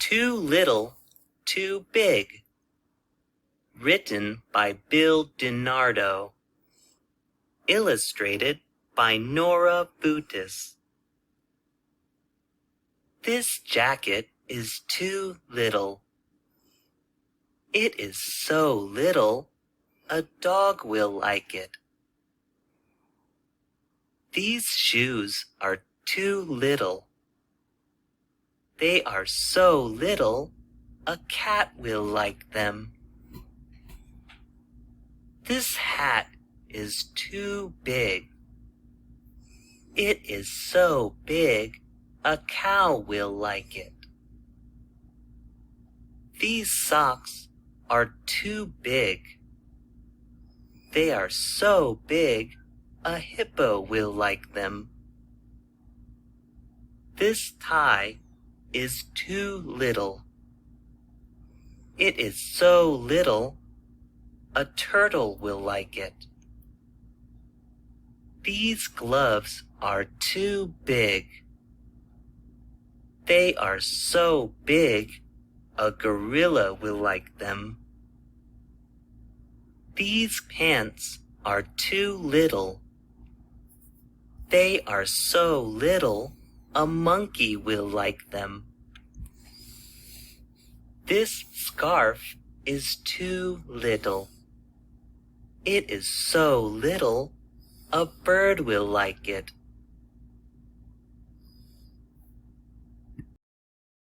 Too Little, Too Big. Written by Bill DiNardo. Illustrated by Nora Butis. This jacket is too little. It is so little, a dog will like it. These shoes are too little. They are so little, a cat will like them. This hat is too big. It is so big, a cow will like it. These socks are too big. They are so big, a hippo will like them. This tie is too little. It is so little, a turtle will like it. These gloves are too big. They are so big, a gorilla will like them. These pants are too little. They are so little, a monkey will like them. This scarf is too little. It is so little, a bird will like it.